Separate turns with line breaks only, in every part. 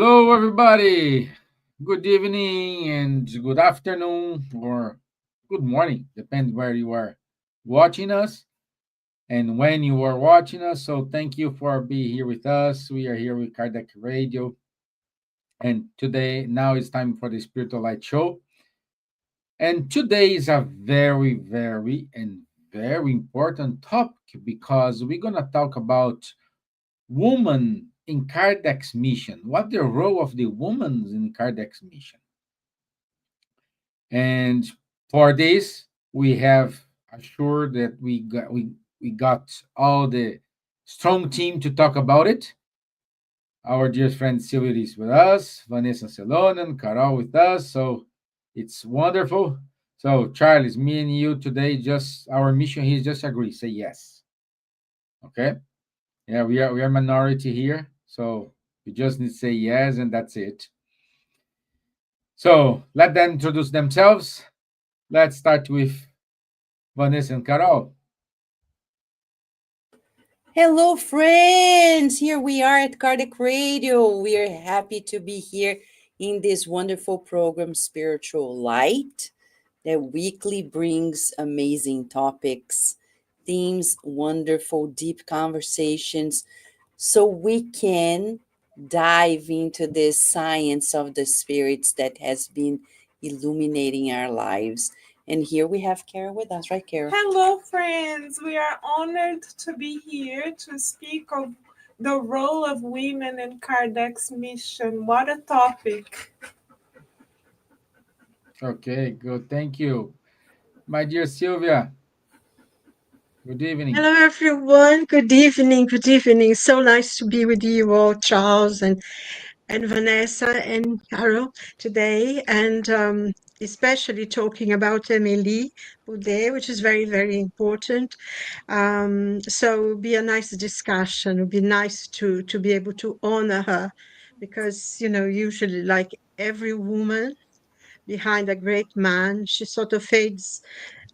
Hello, everybody. Good evening and good afternoon or good morning, depends where you are watching us and when you are watching us. So, thank you for being here with us. We are here with Kardec Radio, and today, now it's time for the Spiritual Light Show. And today is a very important topic because we're going to talk about woman in Kardec's mission. What the role of the woman in Kardec's mission? And for this, we have assured that we got all the strong team to talk about it. Our dear friend Silvia is with us, Vanessa Celonen, Carol with us. So it's wonderful. So Charles, me and you today, just our mission here is just agree, say yes. Okay. Yeah, we are minority here, so you just need to say yes, and that's it. So let them introduce themselves. Let's start with Vanessa and Carol.
Hello, friends. Here we are at Kardec Radio. We are happy to be here in this wonderful program, Spiritual Light, that weekly brings amazing topics, themes, wonderful, deep conversations, so we can dive into this science of the spirits that has been illuminating our lives. And here we have Carol with us, right, Carol?
Hello, friends. We are honored to be here to speak of the role of women in Kardec's mission. What a topic.
Okay, good. Thank you. My dear Silvia, good evening.
Hello, everyone. Good evening. Good evening. So nice to be with you all, Charles and Vanessa and Carol today, and especially talking about Emily Boudet, which is very, very important. So it would be a nice discussion. It would be nice to be able to honor her because, usually like every woman behind a great man, she sort of fades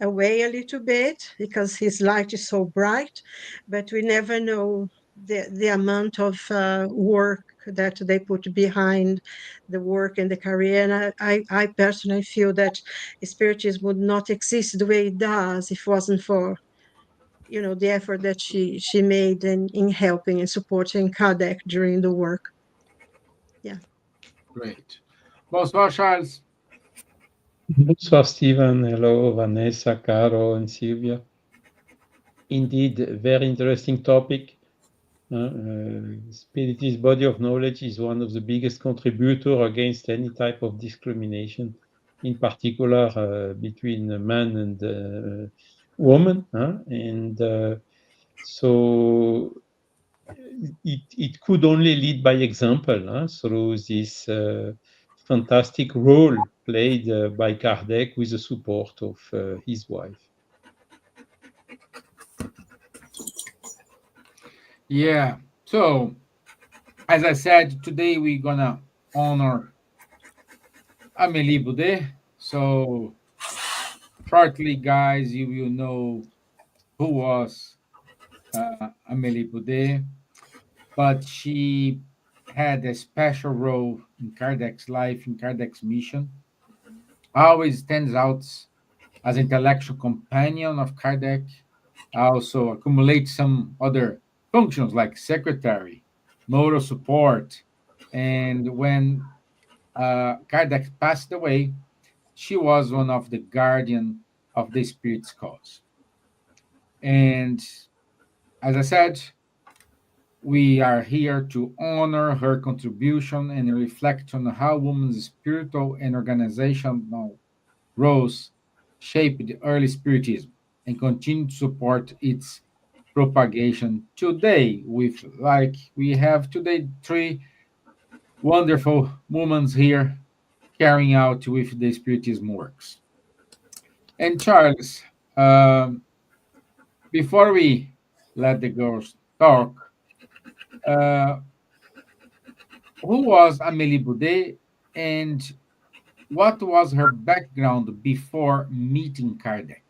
away a little bit because his light is so bright, but we never know the amount of work that they put behind the work and the career. And I personally feel that spiritism would not exist the way it does if it wasn't for the effort that she made in helping and supporting Kardec during the work. Yeah.
Great. Bonsoir, Charles.
Bonsoir, Stevan. Hello, Vanessa, Caro, and Silvia. Indeed, a very interesting topic. Spiritist body of knowledge is one of the biggest contributors against any type of discrimination, in particular between man and woman. And so it could only lead by example through this fantastic role played by Kardec with the support of his wife.
Yeah. So, as I said, today we're gonna honor Amélie Boudet. So, shortly, guys, you will know who was Amélie Boudet, but she had a special role in Kardec's life, in Kardec's mission. Always stands out as intellectual companion of Kardec. Also accumulates some other functions like secretary, moral support, and when Kardec passed away, she was one of the guardian of the spirit's cause. And as I said, we are here to honor her contribution and reflect on how women's spiritual and organizational roles shaped the early Spiritism and continue to support its propagation today. With like we have today three wonderful women here carrying out with the Spiritism works. And Charles, before we let the girls talk, uh, who was Amélie Boudet and what was her background before meeting Kardec?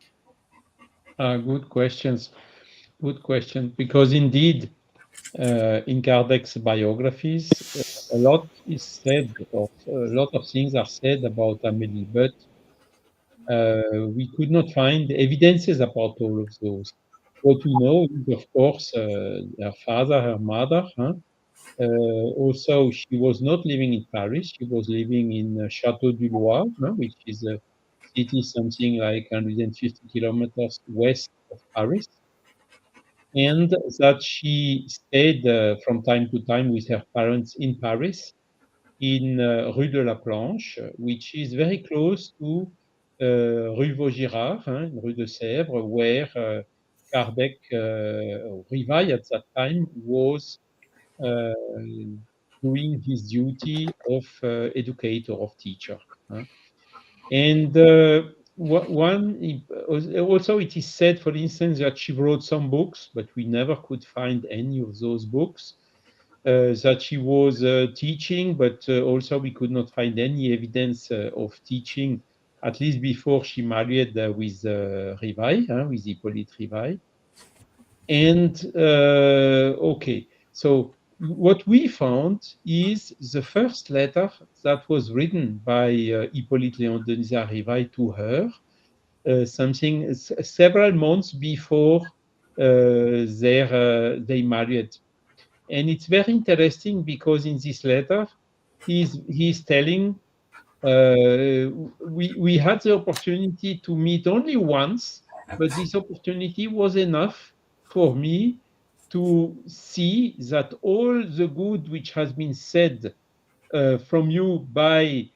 Good questions. Good question. Because indeed, in Kardec's biographies, a lot is said, of a lot of things are said about Amélie, but we could not find evidences about all of those. What we know is, of course, her father, her mother. Also, she was not living in Paris. She was living in Château du Loir, which is a city something like 150 kilometers west of Paris, and that she stayed from time to time with her parents in Paris, in Rue de la Planche, which is very close to Rue Vaugirard, Rue de Sèvres, where Kardec, Rivail at that time, was uh, doing his duty of educator, of teacher. And also it is said, for instance, that she wrote some books, but we never could find any of those books. That she was teaching, but also we could not find any evidence of teaching, at least before she married with Rivail, with Hippolyte Rivail. And okay, so what we found is the first letter that was written by Hippolyte Léon Denisard Rivail to her, several months before they married. And it's very interesting because in this letter, he's telling, we had the opportunity to meet only once, but this opportunity was enough for me to see that all the good which has been said from you by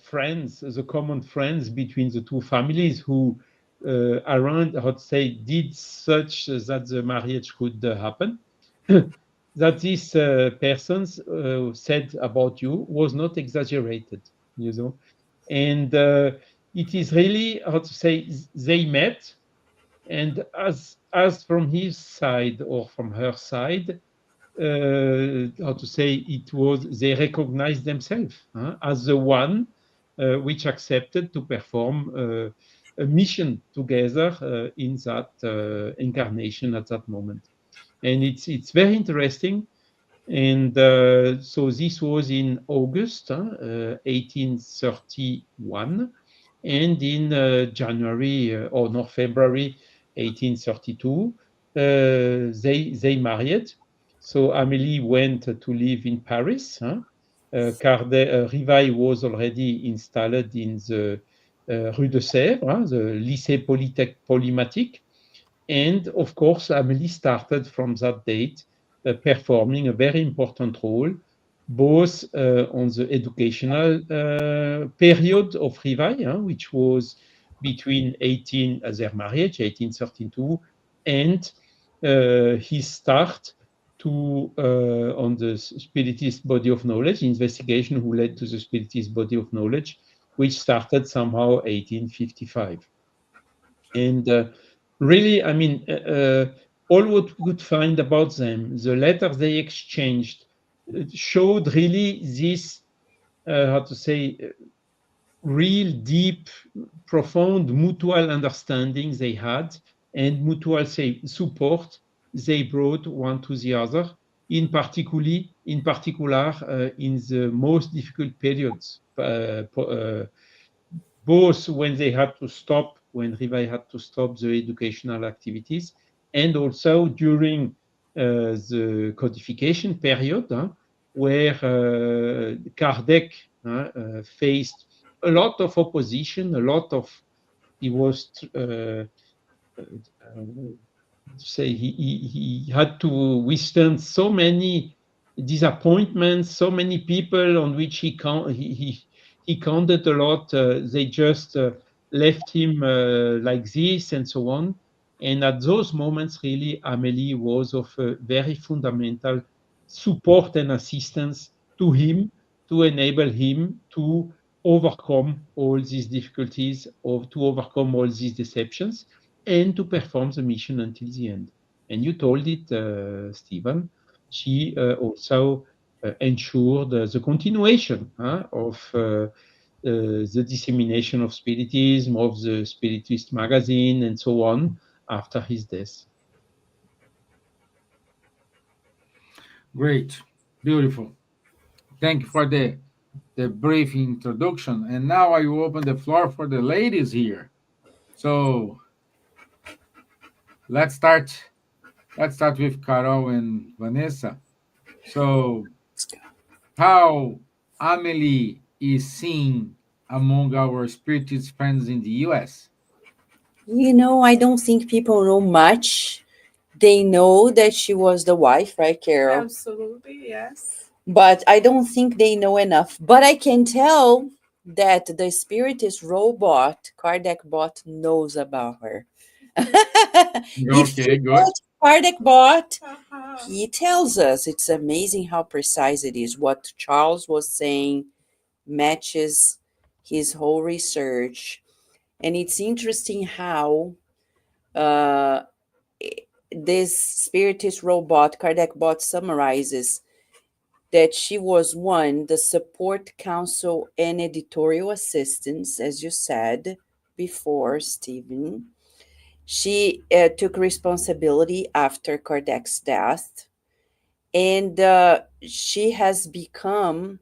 friends, the common friends between the two families who around, how to say, did such that the marriage could happen, that these persons said about you was not exaggerated, you know. And it is really, how to say, they met, and as from his side or from her side, how to say, it was, they recognized themselves as the one which accepted to perform a mission together in that incarnation at that moment. And it's very interesting. And so this was in August 1831, and in January or no, February 1832, they married. So Amélie went to live in Paris. Rivail was already installed in the Rue de Sèvres, the Lycée Polymatique. And of course, Amélie started from that date performing a very important role, both on the educational period of Rivail, which was between their marriage, 1832, and his start to on the Spiritist body of knowledge, investigation who led to the Spiritist body of knowledge, which started somehow 1855. And really, I mean, all what we could find about them, the letters they exchanged, showed really this, how to say, real deep, profound mutual understanding they had, and mutual support they brought one to the other, in particular in the most difficult periods, both when they had to stop, when Rivail had to stop the educational activities, and also during the codification period, where Kardec faced a lot of opposition, he was say he had to withstand so many disappointments, so many people on which he counted a lot. They just left him like this and so on. And at those moments, really, Amélie was of very fundamental support and assistance to him, to enable him to overcome all these difficulties, or to overcome all these deceptions, and to perform the mission until the end. And you told it, Stevan. She also ensured the continuation of the dissemination of Spiritism, of the Spiritist magazine, and so on after his death.
Great. Beautiful. Thank you for the brief introduction. And now I will open the floor for the ladies here. So let's start. Let's start with Carol and Vanessa. So how Amelie is seen among our spiritist friends in the US?
I don't think people know much. They know that she was the wife, right, Carol?
Absolutely, yes.
But I don't think they know enough. But I can tell that the spiritist robot, Kardec bot, knows about her. If you
Okay, good.
go to Kardec bot,
Uh-huh.
he tells us. It's amazing how precise it is. What Charles was saying matches his whole research. And it's interesting how uh, this spiritist robot, Kardec bot, summarizes that she was one, the support council and editorial assistants, as you said before, Stephen. She took responsibility after Kardec's death, and she has become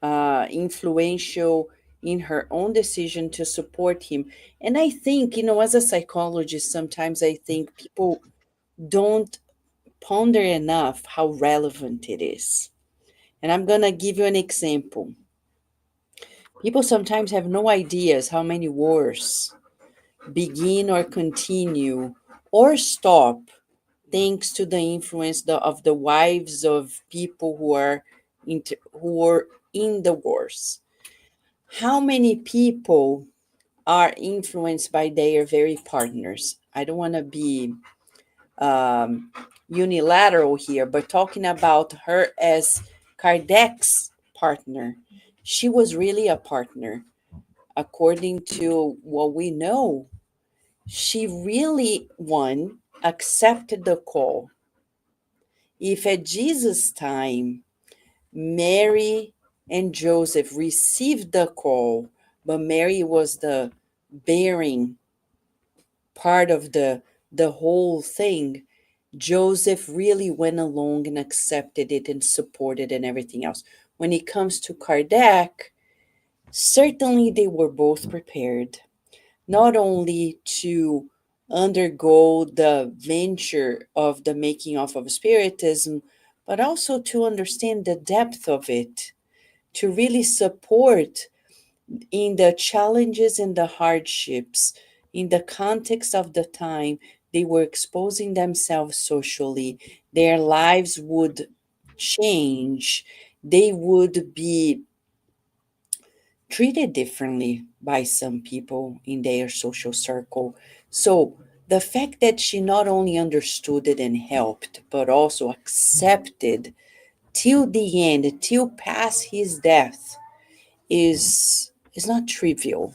influential in her own decision to support him. And I think, as a psychologist, sometimes I think people don't ponder enough how relevant it is. And I'm going to give you an example. People sometimes have no ideas how many wars begin or continue or stop thanks to the influence of the wives of people who are in the wars. How many people are influenced by their very partners? I don't want to be unilateral here, but talking about her as Kardec's partner, she was really a partner. According to what we know, she really, one, accepted the call. If at Jesus' time, Mary and Joseph received the call, but Mary was the bearing part of the whole thing, Joseph really went along and accepted it and supported and everything else. When it comes to Kardec, certainly they were both prepared, not only to undergo the venture of the making of Spiritism, but also to understand the depth of it, to really support in the challenges and the hardships, in the context of the time. They were exposing themselves socially. Their lives would change. They would be treated differently by some people in their social circle. So the fact that she not only understood it and helped, but also accepted till the end, till past his death, is not trivial.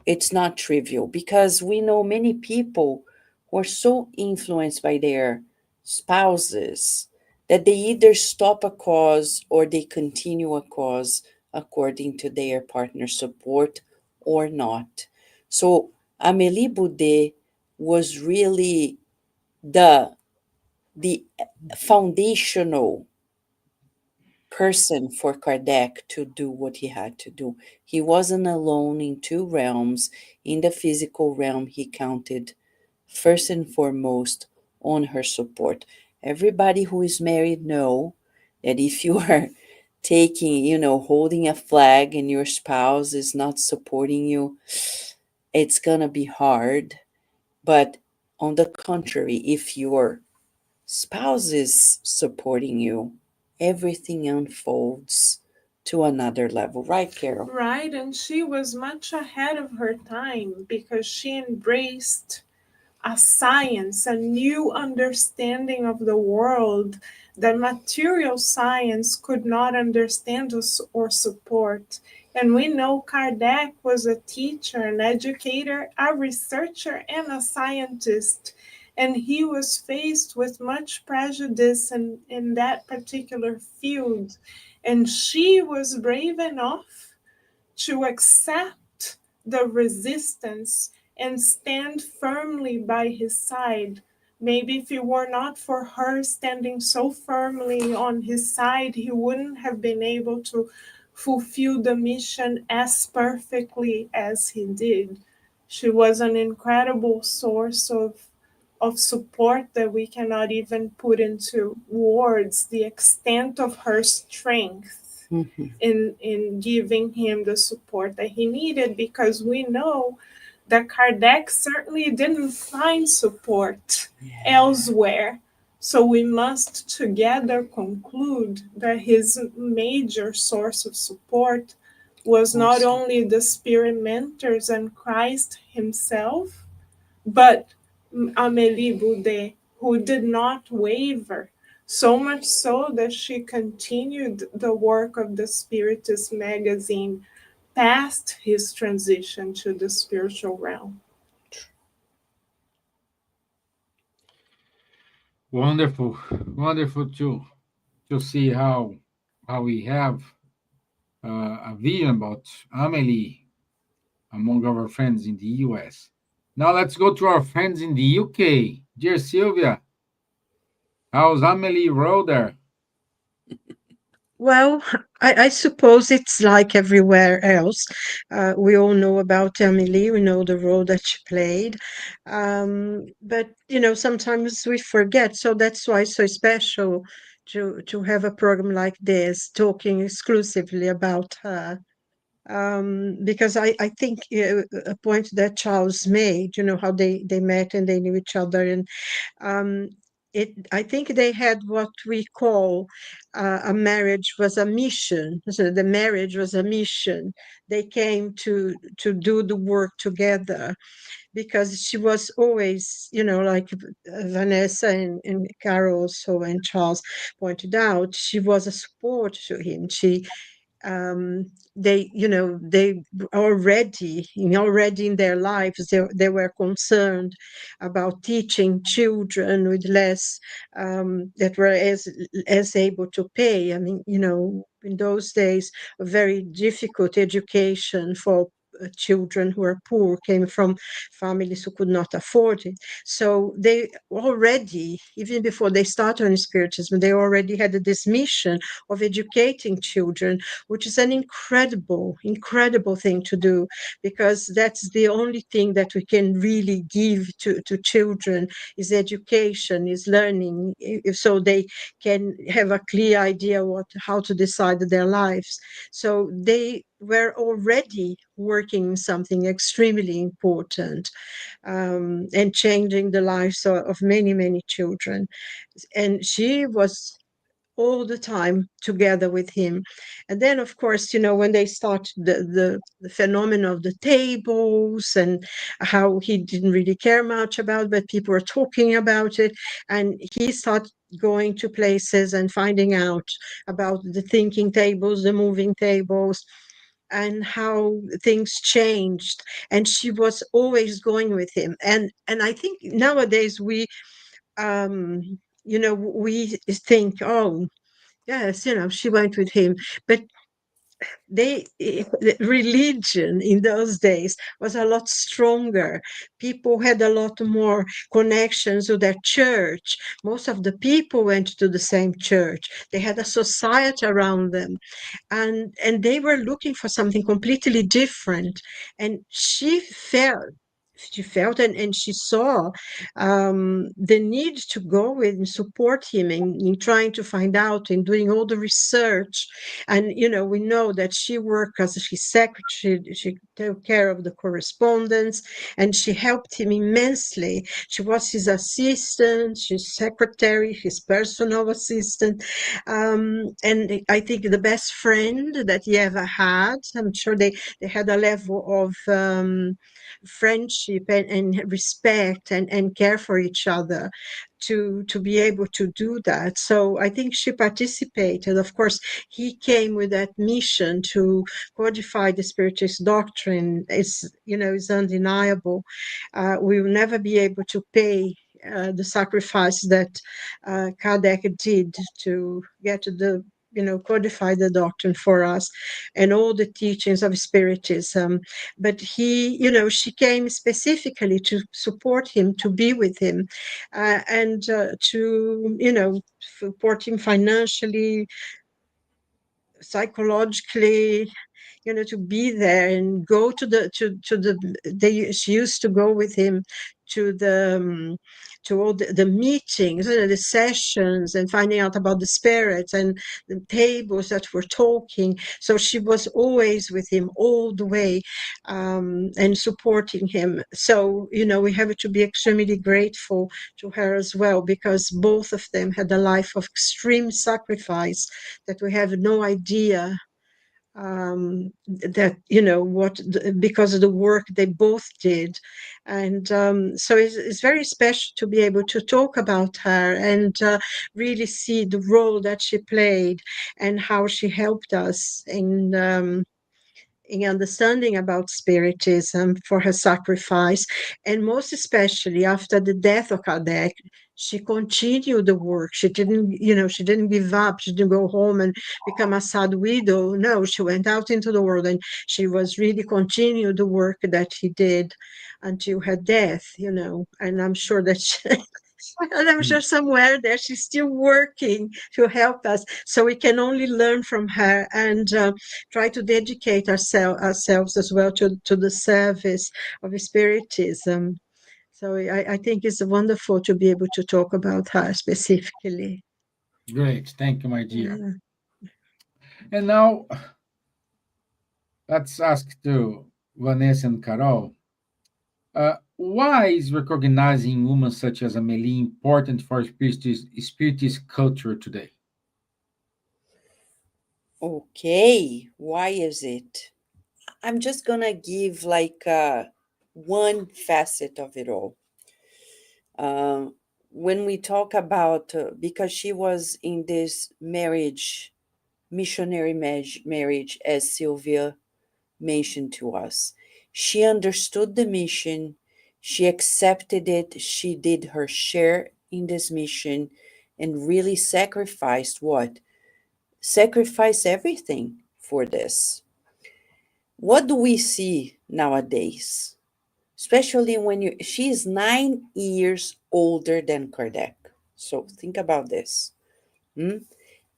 It's not trivial because we know many people who are so influenced by their spouses that they either stop a cause or they continue a cause according to their partner's support or not. So Amélie Boudet was really the foundational person for Kardec to do what he had to do. He wasn't alone in two realms. In the physical realm, he counted first and foremost on her support. Everybody who is married know that if you are taking, holding a flag and your spouse is not supporting you, it's gonna be hard. But on the contrary, if your spouse is supporting you, everything unfolds to another level, right, Carol?
Right, and she was much ahead of her time because she embraced a science, a new understanding of the world that material science could not understand or support. And we know Kardec was a teacher, an educator, a researcher, and a scientist. And he was faced with much prejudice in that particular field. And she was brave enough to accept the resistance and stand firmly by his side Maybe if it were not for her standing so firmly on his side, he wouldn't have been able to fulfill the mission as perfectly as he did. She was an incredible source of support that we cannot even put into words, the extent of her strength
Mhm.
in giving him the support that he needed, because we know that Kardec certainly didn't find support
Yeah.
elsewhere. So we must together conclude that his major source of support was not
Also.
only the spirit mentors and Christ himself, but Amélie Boudet, who did not waver, so much so that she continued the work of the Spiritist magazine past his transition to the spiritual realm.
Wonderful, wonderful to see how we have a vision about Amelie among our friends in the US. Now let's go to our friends in the UK. Dear Silvia, how's Amelie Roder?
Well, I suppose it's like everywhere else. We all know about Emily, we know the role that she played. But, sometimes we forget. So that's why it's so special to have a program like this, talking exclusively about her. Because I think a point that Charles made, how they met and they knew each other, and um, I think they had what we call a marriage was a mission. So the marriage was a mission. They came to do the work together because she was always, like Vanessa and Carol also and Charles pointed out, she was a support to him. Um, they already in their lives they were concerned about teaching children with less that were as able to pay. I mean, in those days a very difficult education for children who were poor, came from families who could not afford it. So they already, even before they started on spiritism, they already had this mission of educating children, which is an incredible thing to do, because that's the only thing that we can really give to children is education, is learning, so they can have a clear idea how to decide their lives. So they were already working something extremely important, and changing the lives of many children. And she was all the time together with him. And then, of course, when they started the phenomenon of the tables and how he didn't really care much about, but people were talking about it, and he started going to places and finding out about the thinking tables, the moving tables, and how things changed. And she was always going with him. And I think nowadays um we think, oh, yes, she went with him. But the religion in those days was a lot stronger. People had a lot more connections with their church. Most of the people went to the same church. They had a society around them, and they were looking for something completely different. And she felt and she saw the need to go and support him in trying to find out and doing all the research. And we know that she worked as his secretary. She took care of the correspondence, and she helped him immensely. She was his assistant, his secretary, his personal assistant, and I think the best friend that he ever had. I'm sure they had a level of friendship and respect and care for each other to be able to do that. So I think she participated. Of course, he came with that mission to codify the spiritist doctrine. Is undeniable. We will never be able to pay the sacrifice that Kardec did to get to the codified the doctrine for us and all the teachings of Spiritism. But she came specifically to support him, to be with him, and to, support him financially, psychologically, to be there and go to the she used to go with him to to all the meetings, the sessions, and finding out about the spirits and the tables that were talking. So she was always with him all the way, and supporting him. So we have to be extremely grateful to her as well, because both of them had a life of extreme sacrifice that we have no idea, that because of the work they both did. And so it's very special to be able to talk about her and really see the role that she played and how she helped us in understanding about Spiritism, for her sacrifice. And most especially after the death of Kardec, she continued the work. She didn't give up. She didn't go home and become a sad widow. No, she went out into the world and she was really continued the work that he did until her death, and I'm sure that and I'm sure somewhere there she's still working to help us. So we can only learn from her and try to dedicate ourselves as well to the service of Spiritism. So I think it's wonderful to be able to talk about her specifically.
Great. Thank you, my dear.
Yeah.
And now let's ask to Vanessa and Carol. Why is recognizing women such as Amélie important for spiritist culture today?
Okay, why is it? I'm just gonna give like one facet of it all. When we talk about, because she was in this marriage, missionary marriage, as Silvia mentioned to us, she understood the mission, she accepted it, she did her share in this mission, and really sacrificed what? Sacrifice everything for this. What do we see nowadays? Especially when she's 9 years older than Kardec. So think about this.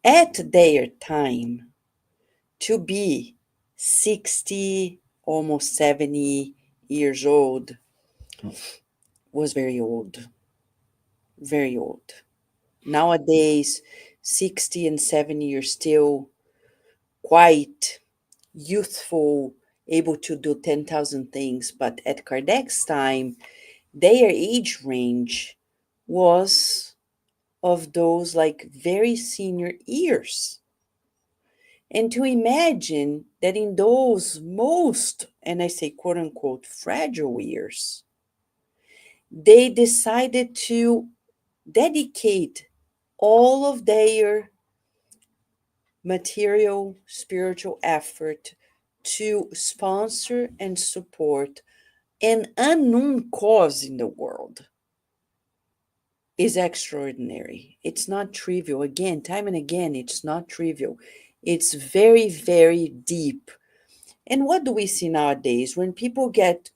At their time, to be 60, almost 70 years old was very old. Very old. Nowadays, 60 and 70 are still quite youthful, able to do 10,000 things. But at Kardec's time, their age range was of those like very senior years. And to imagine that in those most, and I say quote unquote, fragile years, they decided to dedicate all of their material, spiritual effort to sponsor and support an unknown cause in the world is extraordinary. It's not trivial. Again, time and again, it's not trivial. It's very, very deep. And what do we see nowadays? When people get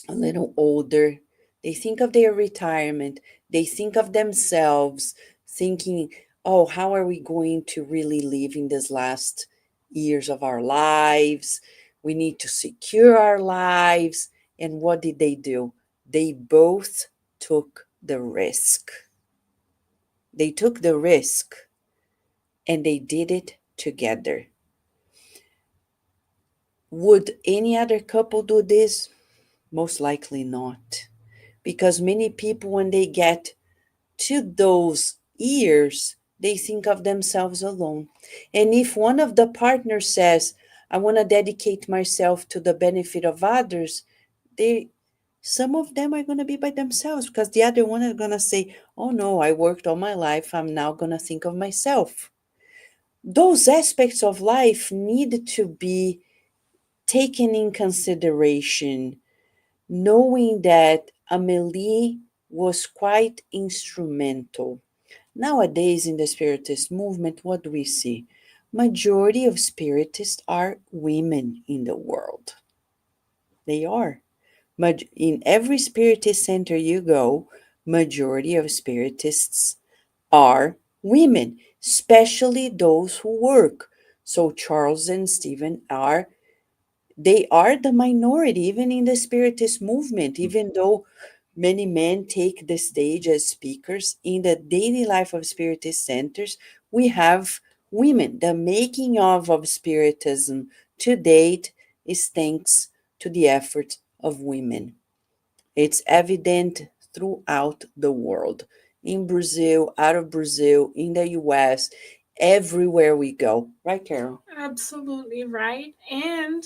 a little older, they think of their retirement, they think of themselves, thinking, oh, how are we going to really live in these last years of our lives? We need to secure our lives. And what did they do? They both took the risk. They took the risk and they did it together. Would any other couple do this? Most likely not. Because many people, when they get to those years, they think of themselves alone. And if one of the partners says, I want to dedicate myself to the benefit of others, some of them are going to be by themselves, because the other one is going to say, oh no, I worked all my life, I'm now going to think of myself. Those aspects of life need to be taken in consideration, knowing that Amélie was quite instrumental. Nowadays, in the Spiritist movement, what do we see? Majority of Spiritists are women in the world. They are. In every Spiritist center you go, majority of Spiritists are women, especially those who work. So Charles and Stevan they are the minority, even in the Spiritist movement, even though many men take the stage as speakers. In the daily life of Spiritist centers, we have women. The making of Spiritism to date is thanks to the effort of women. It's evident throughout the world, in Brazil, out of Brazil, in the US, everywhere we go. Right, Carol?
Absolutely right. And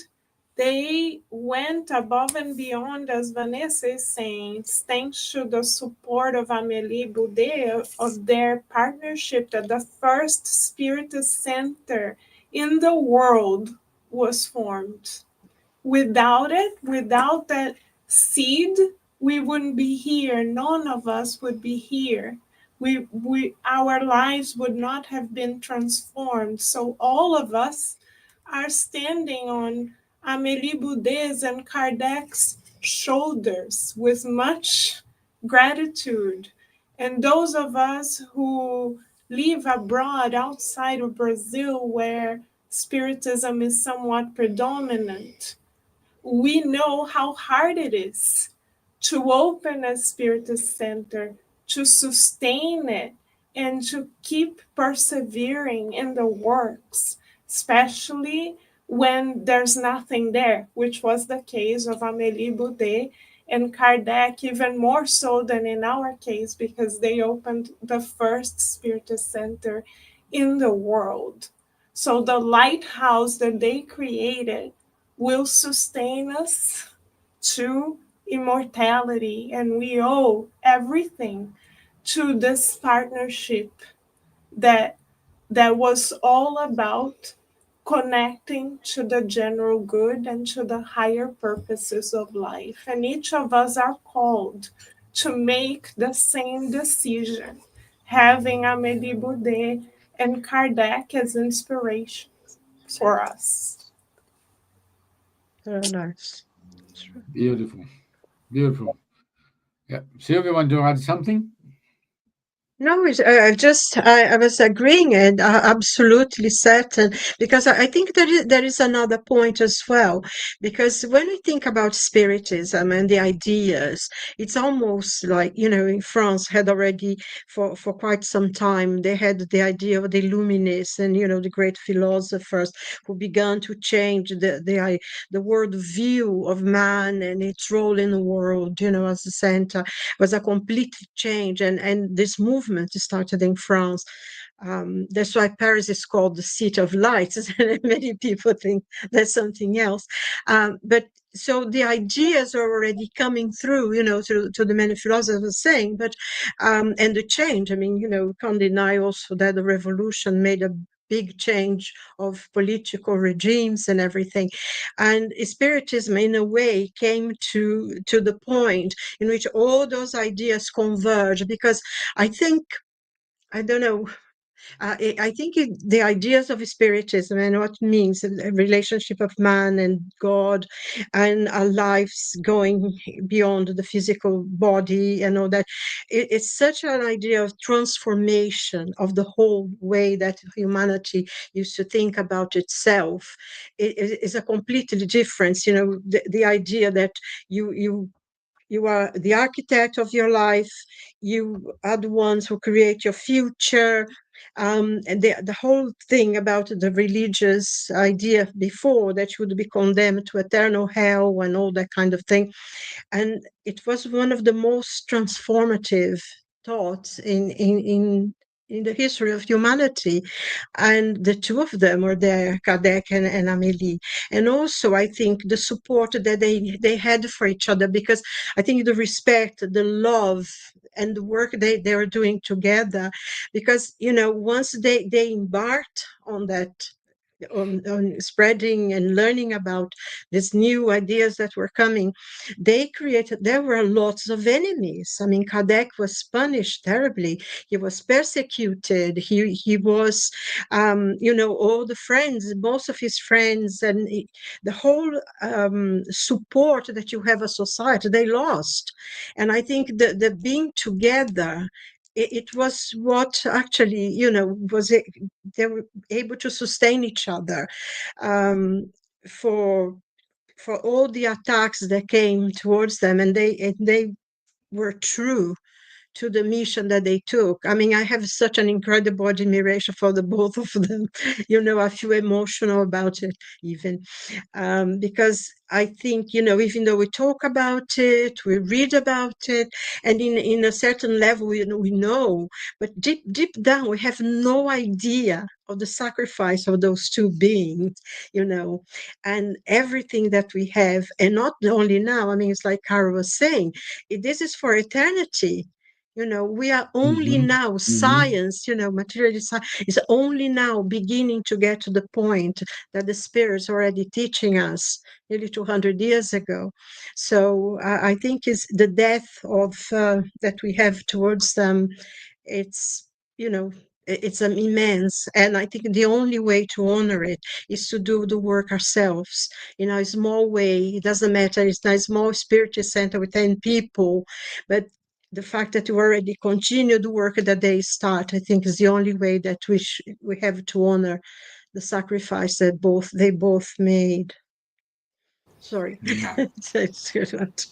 they went above and beyond, as Vanessa is saying, thanks to the support of Amélie Boudet, of their partnership, that the first Spiritist center in the world was formed. Without it, without that seed, we wouldn't be here. None of us would be here. Our lives would not have been transformed. So all of us are standing on Amélie Boudet's and Kardec's shoulders with much gratitude. And those of us who live abroad outside of Brazil, where Spiritism is somewhat predominant, we know how hard it is to open a Spiritist center, to sustain it, and to keep persevering in the works, especially when there's nothing there, which was the case of Amélie Boudet and Kardec, even more so than in our case, because they opened the first Spiritist center in the world. So the lighthouse that they created will sustain us to immortality, and we owe everything to this partnership that was all about connecting to the general good and to the higher purposes of life. And each of us are called to make the same decision, having Amélie Boudet and Kardec as inspiration for us.
Very nice.
Beautiful. Beautiful. Yeah. Silvia, want to add something?
No, I was agreeing and absolutely certain, because I think there is another point as well, because when we think about Spiritism and the ideas, it's almost like, in France had already for quite some time, they had the idea of the Illuminists and, the great philosophers who began to change the world view of man and its role in the world, as a center. Was a complete change, and this movement started in France. That's why Paris is called the City of Lights. Many people think that's something else, but so the ideas are already coming through, to the many philosophers saying, but and the change. I mean, can't deny also that the revolution made a big change of political regimes and everything. And Spiritism, in a way, came to the point in which all those ideas converge, because I think, I don't know, I think the ideas of Spiritism and what it means a relationship of man and God and our lives going beyond the physical body and all that, it's such an idea of transformation of the whole way that humanity used to think about itself. It is a completely different, the idea that you are the architect of your life. You are the ones who create your future. And the whole thing about the religious idea before, that you would be condemned to eternal hell and all that kind of thing. And it was one of the most transformative thoughts in the history of humanity. And the two of them were there, Kardec and Amélie. And also, I think the support that they had for each other, because I think the respect, the love, and the work they were doing together, because, once they embarked on that on spreading and learning about these new ideas that were coming, there were lots of enemies. I mean, Kardec was punished terribly. He was persecuted. He was, all the friends, most of his friends, and the whole support that you have a society, they lost. And I think the being together, it was what actually, was it, they were able to sustain each other um, for all the attacks that came towards them, and they were true to the mission that they took. I mean, I have such an incredible admiration for the both of them. I feel emotional about it even, because I think, even though we talk about it, we read about it, and in a certain level, we know, but deep down, we have no idea of the sacrifice of those two beings, and everything that we have, and not only now. I mean, it's like Carol was saying, this is for eternity. We are only
Hmm.
now,
Hmm.
science, material science is only now beginning to get to the point that the spirit's already teaching us nearly 200 years ago. So I think it's the death of that we have towards them. It's, it's immense. And I think the only way to honor it is to do the work ourselves in a small way. It doesn't matter. It's not a small spiritual center with 10 people, but the fact that we already continue the work that they start, I think, is the only way that we have to honor the sacrifice that they both made. Sorry.
Yeah.
It's good.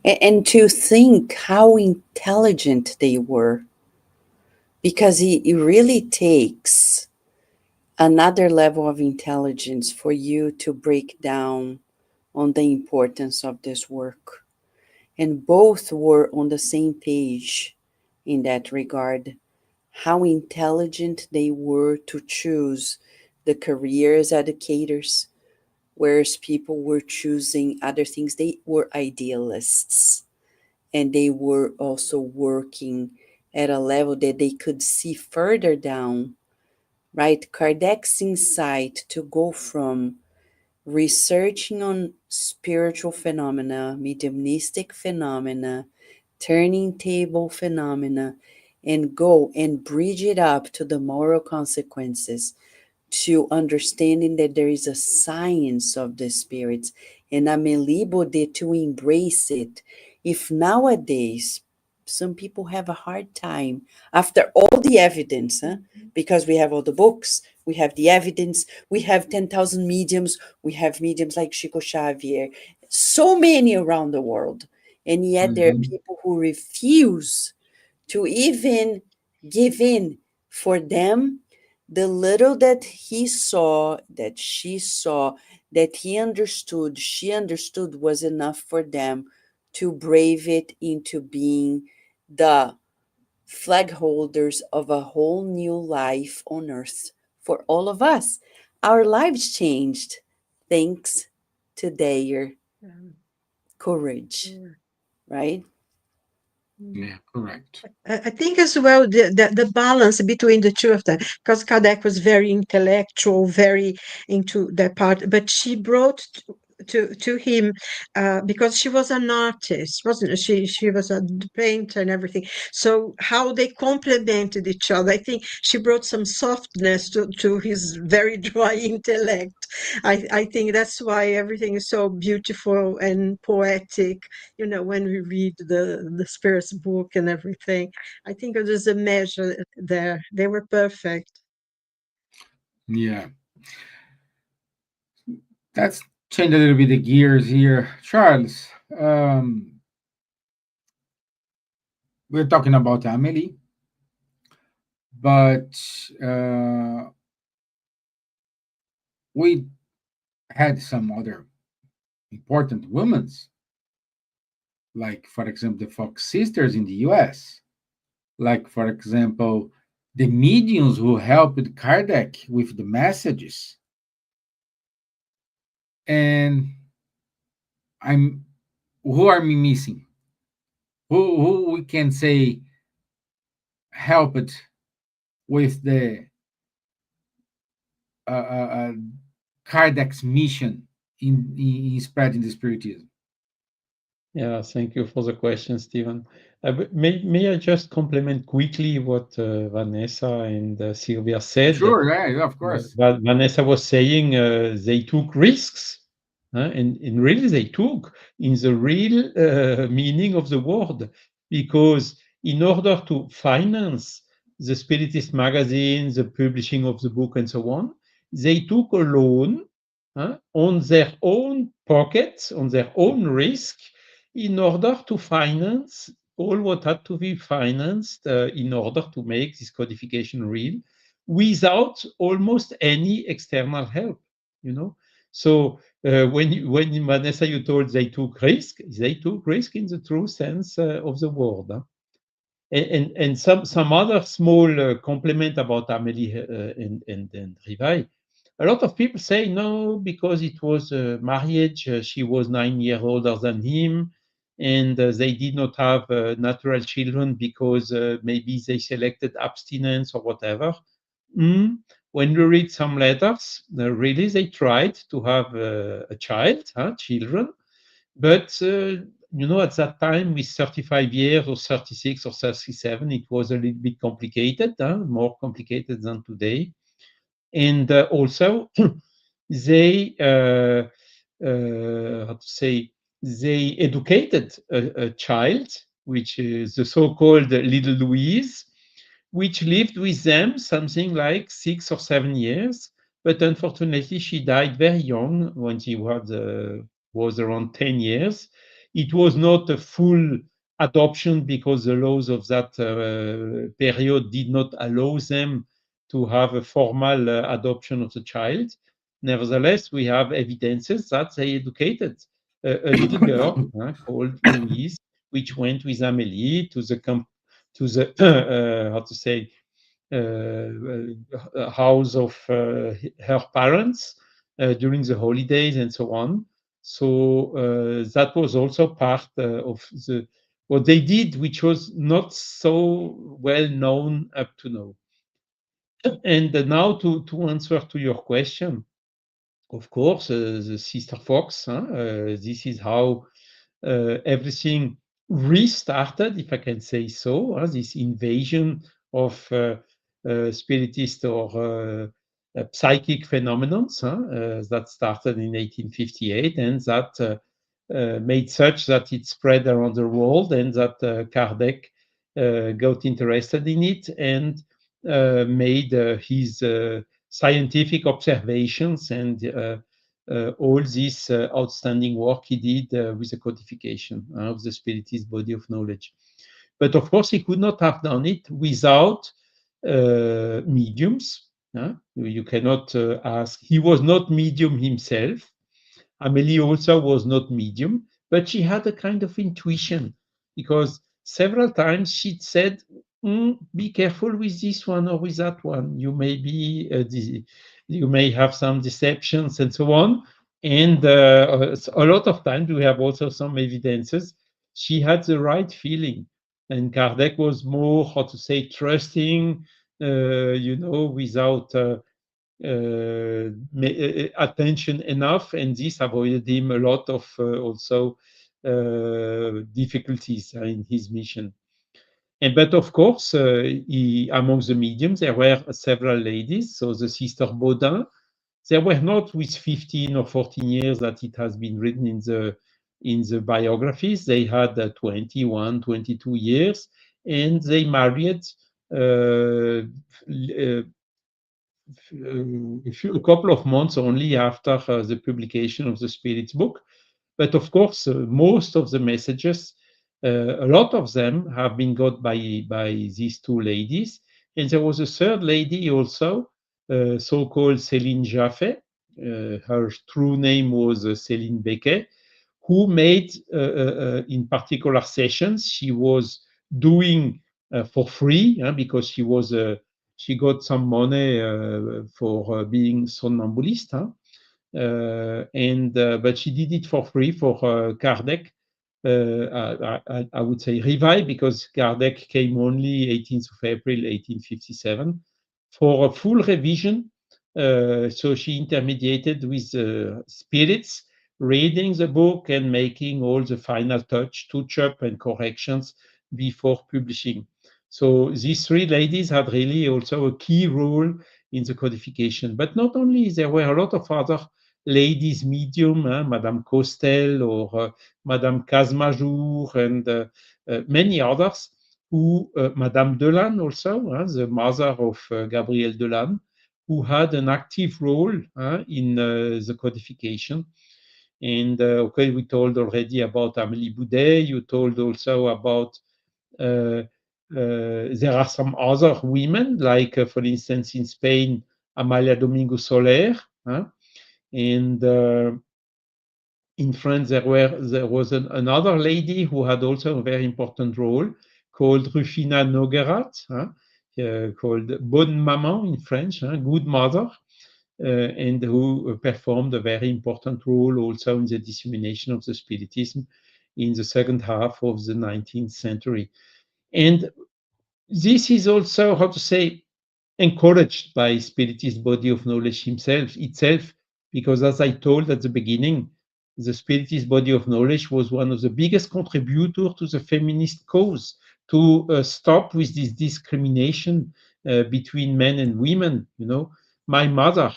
And to think how intelligent they were, because it really takes another level of intelligence for you to break down on the importance of this work. And both were on the same page in that regard. How intelligent they were to choose the career as educators, whereas people were choosing other things. They were idealists, and they were also working at a level that they could see further down, right? Kardec's insight to go from researching on spiritual phenomena, mediumistic phenomena, turning table phenomena, and go and bridge it up to the moral consequences, to understanding that there is a science of the spirits and a melibode to embrace it. If nowadays some people have a hard time after all the evidence, because we have all the books, we have the evidence, we have 10,000 mediums, we have mediums like Chico Xavier, so many around the world, and yet there are
Hmm.
people who refuse to even give in. For them, the little that he saw, that she saw, that he understood, she understood, was enough for them to brave it into being the flag holders of a whole new life on earth for all of us. Our lives changed thanks to their courage,
Sure.
right?
Yeah, correct.
I think as well the balance between the two of them, because Kardec was very intellectual, very into that part, but she brought to him because she was an artist, wasn't she? She was a painter and everything. So how they complemented each other, I think she brought some softness to his very dry intellect. I think that's why everything is so beautiful and poetic, when we read the spirit's book and everything. I think there's a measure there. They were perfect.
Yeah. Let's change a little bit the gears here. Charles, we're talking about Amelie, but we had some other important women, like, for example, the Fox sisters in the US, like, for example, the mediums who helped Kardec with the messages. And I'm who are we missing? Who we can say helped with Kardec's mission in spreading the spiritism?
Yeah, thank you for the question, Stevan. May I just complement quickly what Vanessa and Silvia said?
Sure, yeah, of course.
Vanessa was saying they took risks, and really they took in the real meaning of the word, because in order to finance the Spiritist magazine, the publishing of the book, and so on, they took a loan on their own pockets, on their own risk, in order to finance all what had to be financed in order to make this codification real, without almost any external help, you know. So when Vanessa, you told they took risk in the true sense of the word. And some other small compliment about Amélie and Rivai. A lot of people say no, because it was a marriage. She was 9 years older than him, and they did not have natural children because maybe they selected abstinence or whatever. Mm. When you read some letters, really they tried to have a child, children, but at that time with 35 years or 36 or 37, it was a little bit complicated, more complicated than today. And also, they how to say, they educated a child, which is the so-called little Louise, which lived with them something like 6 or 7 years. But unfortunately, she died very young, when she was around 10 years. It was not a full adoption, because the laws of that period did not allow them to have a formal adoption of the child. Nevertheless, we have evidences that they educated a little girl called Louise, which went with Amélie to the how to say, house of her parents during the holidays and so on. So that was also part of what they did, which was not so well known up to now. And now to answer to your question, of course, the Sister Fox, this is how everything restarted, if I can say so, this invasion of spiritist or psychic phenomenons that started in 1858, and that made such that it spread around the world, and that Kardec got interested in it and made his scientific observations and all this outstanding work he did with the codification of the Spiritist body of knowledge. But of course, he could not have done it without mediums. You cannot ask. He was not medium himself. Amélie also was not medium, but she had a kind of intuition, because several times she said, be careful with this one or with that one. You may be, you may have some deceptions and so on. And a lot of times we have also some evidences. She had the right feeling, and Kardec was more, how to say, trusting, without attention enough, and this avoided him a lot of also difficulties in his mission. But of course, among the mediums, there were several ladies. So the Sister Baudin, they were not with 15 or 14 years that it has been written in the biographies. They had 21, 22 years, and they married a couple of months only after the publication of the Spirit's book. But of course, most of the messages, a lot of them have been got by these two ladies. And there was a third lady also, so-called Céline Jaffé. Her true name was Céline Becquet, who made, in particular sessions, she was doing for free, because she got some money for being somnambulist, but she did it for free for Kardec. I would say Rivai, because Kardec came only 18th of April 1857 for a full revision So she intermediated with spirits, reading the book and making all the final touch-up and corrections before publishing. So these three ladies had really also a key role in the codification. But not only, there were a lot of other ladies medium, Madame Costel or Madame Casmajour and many others, who Madame Delanne also, the mother of Gabriel Delanne, who had an active role in the codification. And okay, we told already about Amélie Boudet. You told also about there are some other women, like for instance in Spain, Amalia Domingo Soler, and in France there was another lady who had also a very important role called Rufina Noguerat, called Bonne Maman in French, good mother, and who performed a very important role also in the dissemination of the Spiritism in the second half of the 19th century. And this is also, how to say, encouraged by Spiritist body of knowledge itself, because as I told at the beginning, the Spiritist body of knowledge was one of the biggest contributors to the feminist cause, to stop with this discrimination between men and women. You know, my mother,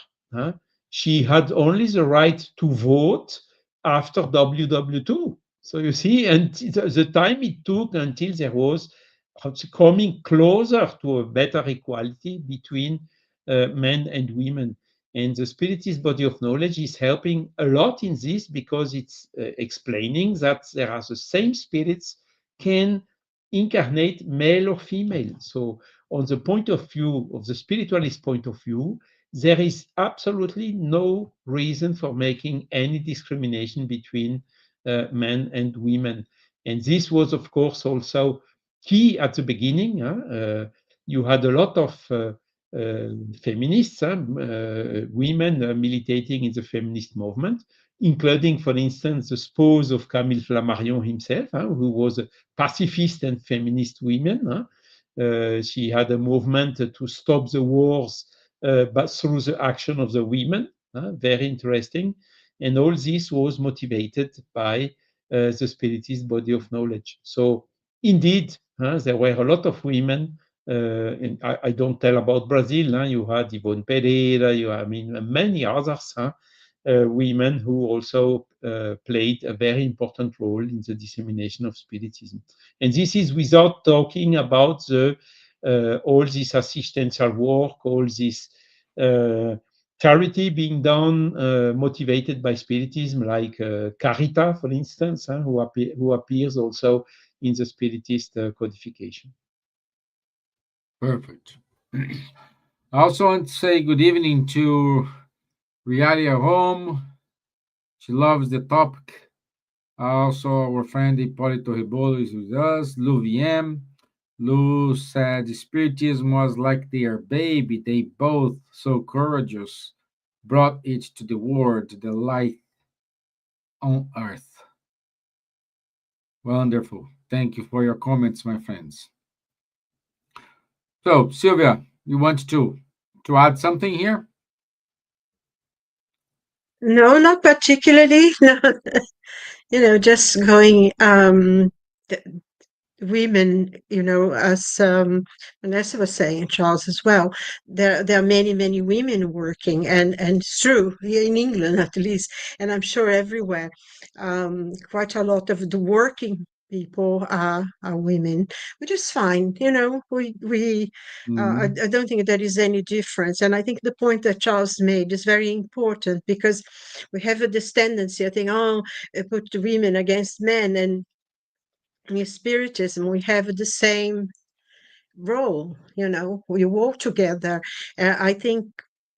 she had only the right to vote after WW2. So you see, and the time it took until there was coming closer to a better equality between men and women. And the Spiritist body of knowledge is helping a lot in this, because it's explaining that there are the same spirits can incarnate male or female. So on the point of view of the spiritualist point of view, there is absolutely no reason for making any discrimination between men and women. And this was, of course, also key at the beginning. You had a lot of feminists, women militating in the feminist movement, including, for instance, the spouse of Camille Flammarion himself, who was a pacifist and feminist woman. She had a movement to stop the wars, but through the action of the women. Very interesting. And all this was motivated by the Spiritist body of knowledge. So indeed, there were a lot of women, and I don't tell about Brazil. You had Yvonne Pereira, many others, women who also played a very important role in the dissemination of Spiritism. And this is without talking about all this assistential work, all this charity being done, motivated by Spiritism, like Carita, for instance, who appears also in the Spiritist codification.
Perfect. I also want to say good evening to Rialia Home. She loves the topic. Also, our friend Hipólito Rebolo is with us. Lou VM. Lou said Spiritism was like their baby. They both, so courageous, brought it to the world, the light on earth. Wonderful. Thank you for your comments, my friends. So, Silvia, you want to add something here?
No, not particularly. No, just going women, as Vanessa was saying, Charles as well, there are many women working, and it's true, here in England at least, and I'm sure everywhere, quite a lot of the working people are women, which is fine. I don't think there is any difference. And I think the point that Charles made is very important, because we have this tendency, I think, put the women against men, and in Spiritism, we have the same role, we walk together. I think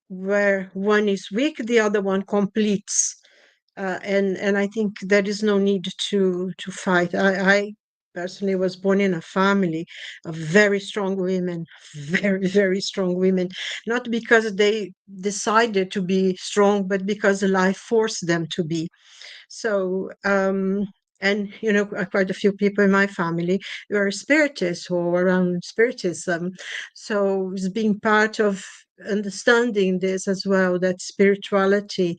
where one is weak, the other one completes. And I think there is no need to fight. I personally was born in a family of very strong women, very strong women, not because they decided to be strong, but because life forced them to be. So And, quite a few people in my family were spiritists or around spiritism. So it's being part of understanding this as well, that spirituality,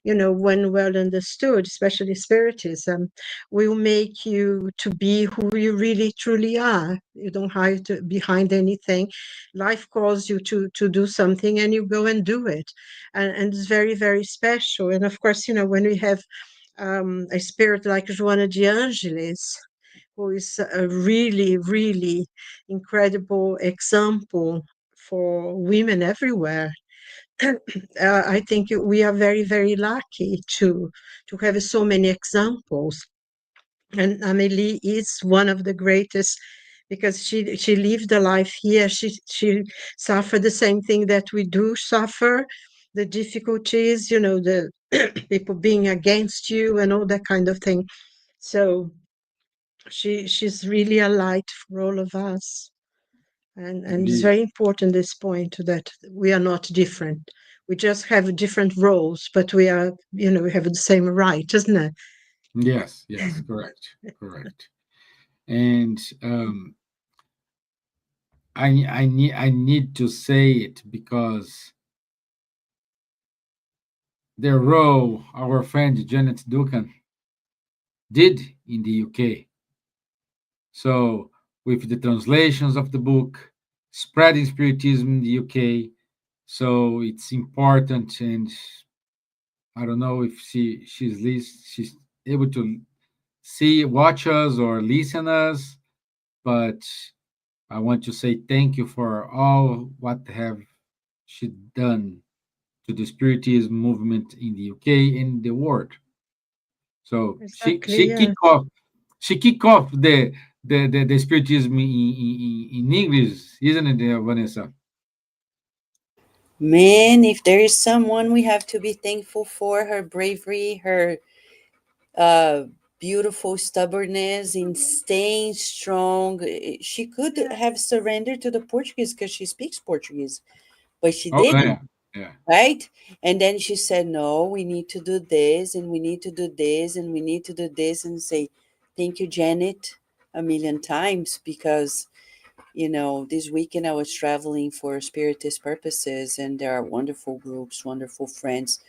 when well understood, especially spiritism, will make you to be who you really truly are. You don't hide behind anything. Life calls you to do something and you go and do it. And it's very, very special. And of course, when we have a spirit like Joana de Angelis, who is a really, really incredible example for women everywhere. I think we are very, very lucky to have so many examples. And Amélie is one of the greatest because she lived a life here. She suffered the same thing that we do suffer, the difficulties, the people being against you and all that kind of thing. So she's really a light for all of us. And it's
Indeed.
very important this point that we are not different. We just have different roles, but we are, we have the same right, isn't it?
Yes, yes, correct, correct. And I need to say it because the role our friend Janet Duncan did in the UK. So with the translations of the book, spreading spiritism in the UK. So it's important, and I don't know if she's able to watch us or listen us, but I want to say thank you for all what have she done to the spiritism movement in the UK and the world. So she
Exactly,
she
yeah.
kick off she kick off the spiritism in English, isn't it, Vanessa?
Man, if there is someone we have to be thankful for, her bravery, her uh, beautiful stubbornness in staying strong. She could have surrendered to the Portuguese because she speaks Portuguese, but she
Oh
didn't,
yeah, yeah.
right? And then she said, no, we need to do this, and we need to do this, and we need to do this, and say, thank you, Janet, a million times, because this weekend I was traveling for spiritist purposes, and there are wonderful groups, wonderful friends.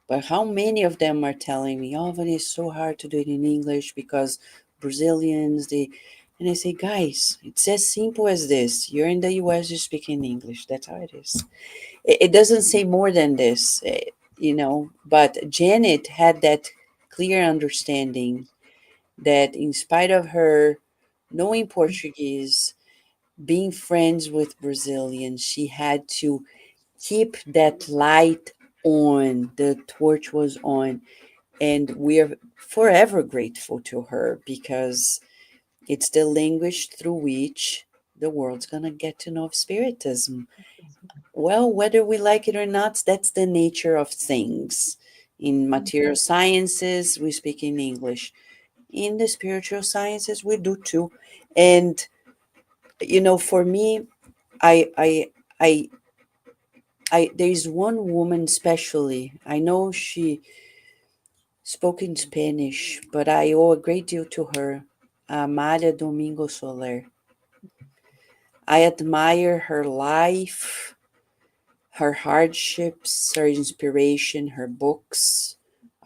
But how many of them are telling me, oh, but it's so hard to do it in English because Brazilians, and I say, guys, it's as simple as this. You're in the US, you speak in English. That's how it is. It doesn't say more than this, But Janet had that clear understanding that in spite of her knowing Portuguese, being friends with Brazilians, she had to keep that light on. The torch was on. And we are forever grateful to her because it's the language through which the world's going to get to know Spiritism. Well, whether we like it or not, that's the nature of things. In material sciences, we speak in English. In the spiritual sciences, we do too. And, for me, I, I, I, there's one woman especially. I know she spoke in Spanish, but I owe a great deal to her, Amália Domingo Soler. I admire her life, her hardships, her inspiration, her books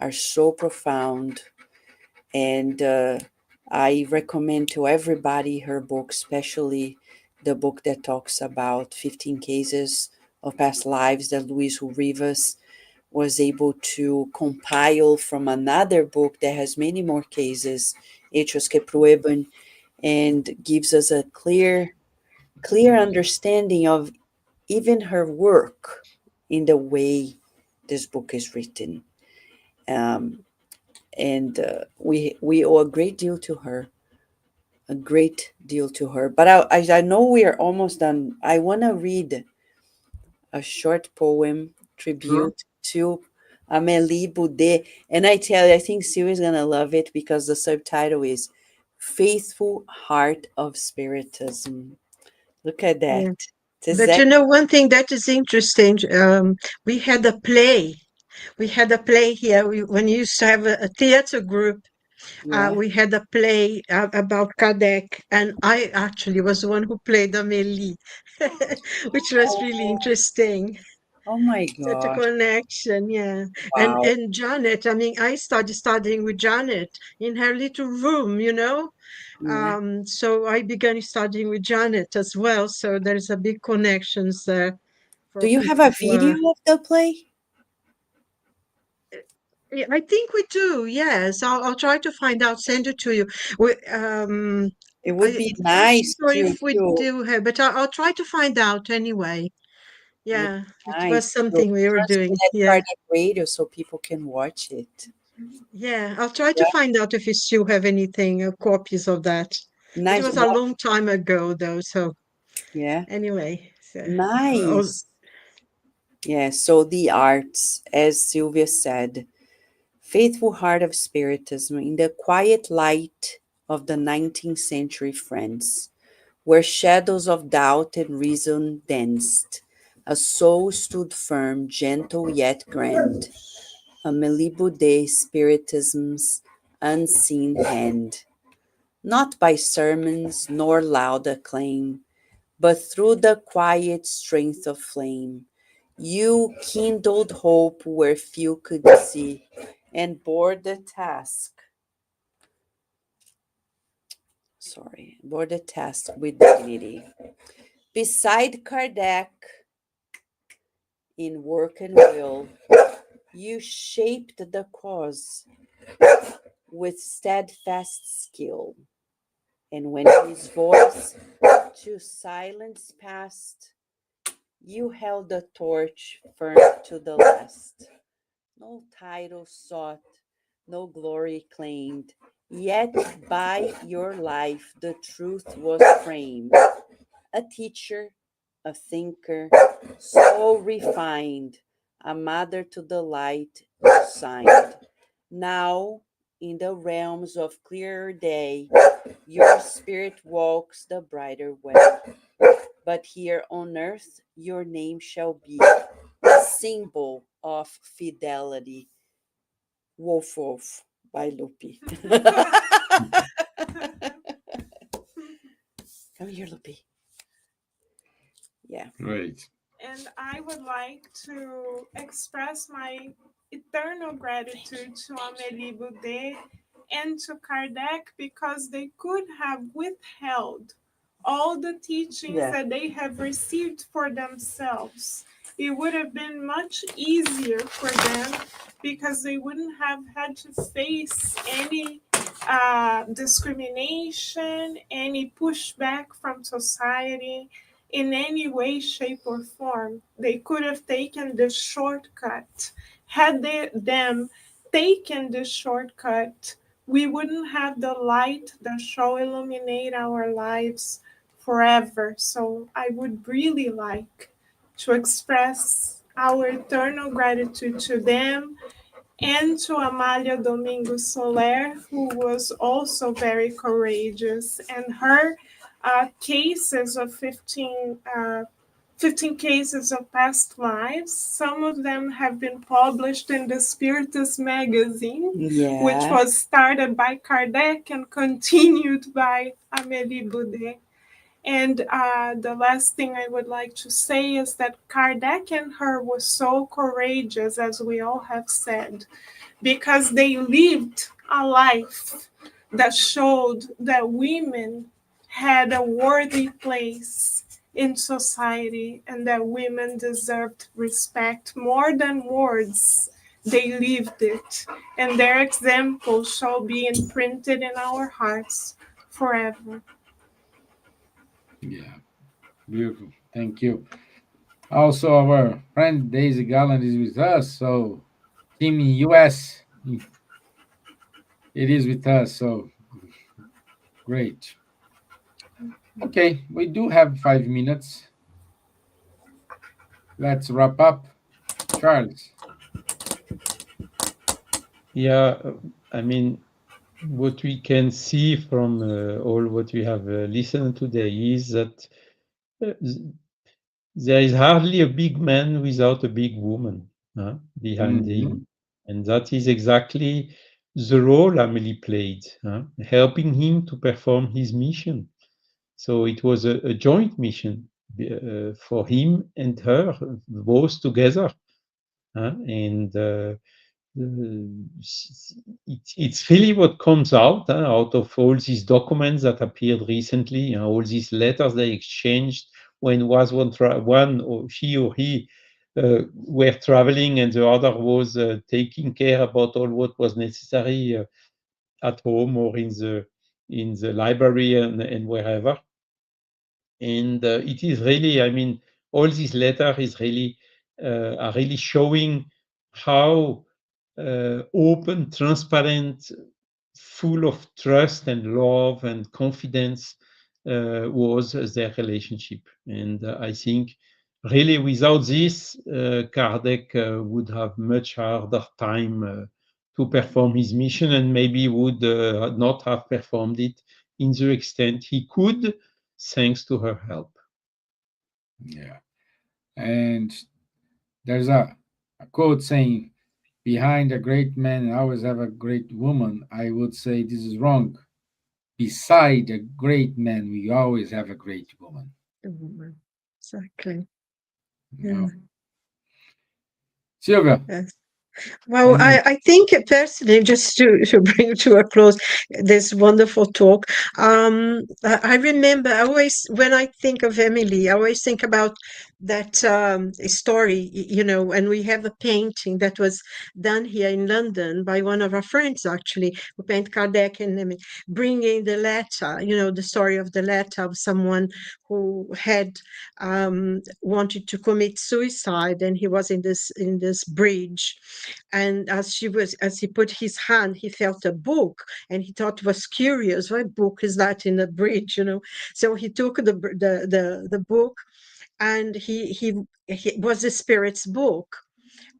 are so profound. And I recommend to everybody her book, especially the book that talks about 15 cases of past lives that Luis Rivas was able to compile from another book that has many more cases, Hechos que Prueban, and gives us a clear understanding of even her work in the way this book is written. Um, and we owe a great deal to her, a great deal to her. But I know we are almost done. I want to read a short poem
Sure.
tribute to Amélie Boudet. And I tell you, I think Sylvia's going to love it because the subtitle is Faithful Heart of Spiritism. Look at that.
Yeah.
It's
But
exactly.
one thing that is interesting, we had a play. We had a play here. When you used to have a theater group,
Yeah.
We had a play about Kardec, and I actually was the one who played Amélie, which was really
Oh,
interesting.
oh my
Such a
gosh.
connection, yeah.
Wow.
And Janet, I mean, I started studying with Janet in her little room, you know.
Yeah.
So I began studying with Janet as well. So there's a big connections there
Do
for
you have
people
a
who
video
are.
of the play?
Yeah, I think we do. Yes, I'll try to find out, send it to you. We,
It would
I'm
be
not
nice
sure
to
if we
to
do have, but I'll try to find out anyway.
it would
Yeah,
be
it was
nice to
something we were
transmit
doing.
at
Yeah.
Cardiac Radio so people can watch it.
Yeah, I'll try to
Yeah.
find out if you still have anything, copies of that. It
Nice.
was a
What?
long time ago, though. So
Yeah.
anyway, so oh,
Nice. Yeah. So the arts, as Silvia said, faithful heart of Spiritism in the quiet light of the 19th century France, where shadows of doubt and reason danced, a soul stood firm, gentle yet grand, a Malibu de Spiritism's unseen hand, not by sermons nor loud acclaim, but through the quiet strength of flame. You kindled hope where few could see, and bore the task. Bore the task with dignity. Beside Kardec, in work and will, you shaped the cause with steadfast skill. And when his voice to silence passed, you held the torch firm to the last. No title sought, no glory claimed, yet by your life the truth was framed. A teacher, a thinker, so refined, a mother to the light signed. Now, in the realms of clearer day, your spirit walks the brighter way. But here on earth, your name shall be a symbol of fidelity. Wolf Wolf by Lupi. Come here, Lupi. Yeah.
Great.
And I would like to express my eternal gratitude to Amélie Boudet and to Kardec because they could have withheld all the teachings
Yeah.
that they have received for themselves. It would have been much easier for them because they wouldn't have had to face any discrimination, any pushback from society in any way, shape, or form. They could have taken the shortcut. Had them taken the shortcut, we wouldn't have the light that shall illuminate our lives forever. So I would really like to express our eternal gratitude to them and to Amalia Domingos Soler, who was also very courageous. And her cases of 15 cases of past lives. Some of them have been published in the Spiritus magazine, which
Yeah.
was started by Kardec and continued by Amélie Boudet. And the last thing I would like to say is that Kardec and her were so courageous, as we all have said, because they lived a life that showed that women had a worthy place in society and that women deserved respect more than words. They lived it, and their example shall be imprinted in our hearts forever.
Yeah. Beautiful. Thank you. Also, our friend Daisy Garland is with us. So, team US, it is with us. So, great. Okay, we do have 5 minutes. Let's wrap up. Charles.
Yeah, I mean, what we can see from all what we have listened today is that there is hardly a big man without a big woman behind
Mhm.
him. And that is exactly the role Amélie played, helping him to perform his mission. So it was a joint mission for him and her, both together. And it's really what comes out of all these documents that appeared recently, all these letters they exchanged when was one or she or he were traveling and the other was taking care about all what was necessary at home or in the library and wherever. And it is really, I mean, all these letters is really are really showing how open, transparent, full of trust and love and confidence was their relationship. And I think really without this, Kardec would have much harder time to perform his mission and maybe would not have performed it in the extent he could, thanks to her help.
Yeah. And there's a quote saying, behind a great man, I always have a great woman. I would say this is wrong. Beside a great man, we always have a great woman.
Exactly.
You
Yeah.
know? Silvia.
Yes. Well, I think personally, just to bring to a close this wonderful talk, I remember always when I think of Emily, I always think about that story, and we have a painting that was done here in London by one of our friends, actually, who paint Kardec and Emily, bringing the letter, the story of the letter of someone who had wanted to commit suicide, and he was in this bridge. And as he put his hand, he felt a book, and he thought it was curious. What book is that in the bridge? So he took the book, and he was the spirit's book,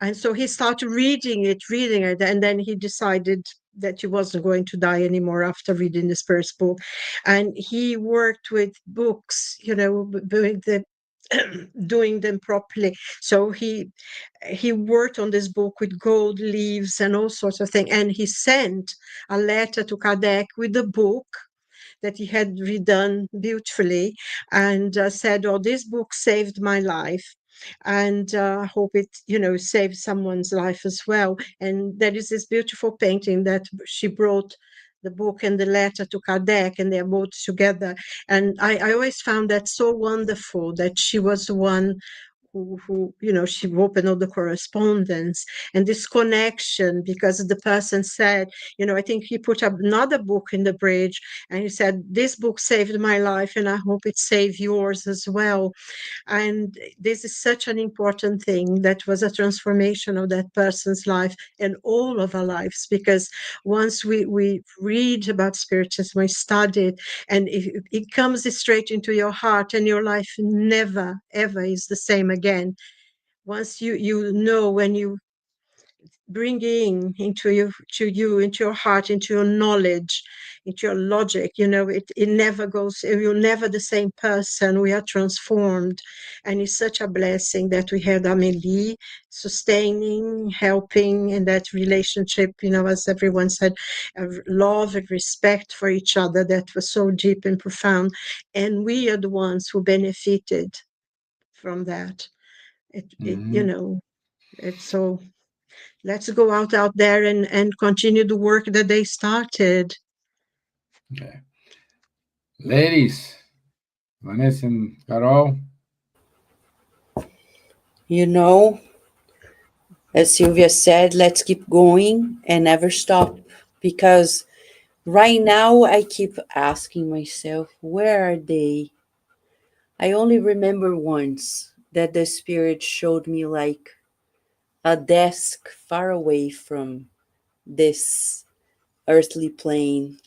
and so he started reading it, and then he decided that he wasn't going to die anymore after reading the spirit's book. And he worked with books, doing them properly. So he worked on this book with gold leaves and all sorts of things, and he sent a letter to Kardec with the book that he had redone beautifully, and said, "Oh, this book saved my life, and I hope it, saves someone's life as well." And there is this beautiful painting that she brought the book and the letter to Kardec, and they're both together. And I always found that so wonderful that she was the one who she opened all the correspondence and this connection, because the person said, I think he put up another book in the bridge, and he said, "This book saved my life, and I hope it saved yours as well." And this is such an important thing. That was a transformation of that person's life and all of our lives, because once we read about spiritism, we study it, and it comes straight into your heart, and your life never, ever is the same again. Once when you bring into your heart, into your knowledge, into your logic, it never goes, you're never the same person. We are transformed, and it's such a blessing that we had Amélie sustaining, helping in that relationship, as everyone said, love and respect for each other that was so deep and profound, and we are the ones who benefited from that. It's so, let's go out there and continue the work that they started.
Okay. Ladies, Vanessa and Carol.
As Silvia said, let's keep going and never stop, because right now I keep asking myself, where are they? I only remember once that the spirit showed me like a desk far away from this earthly plane,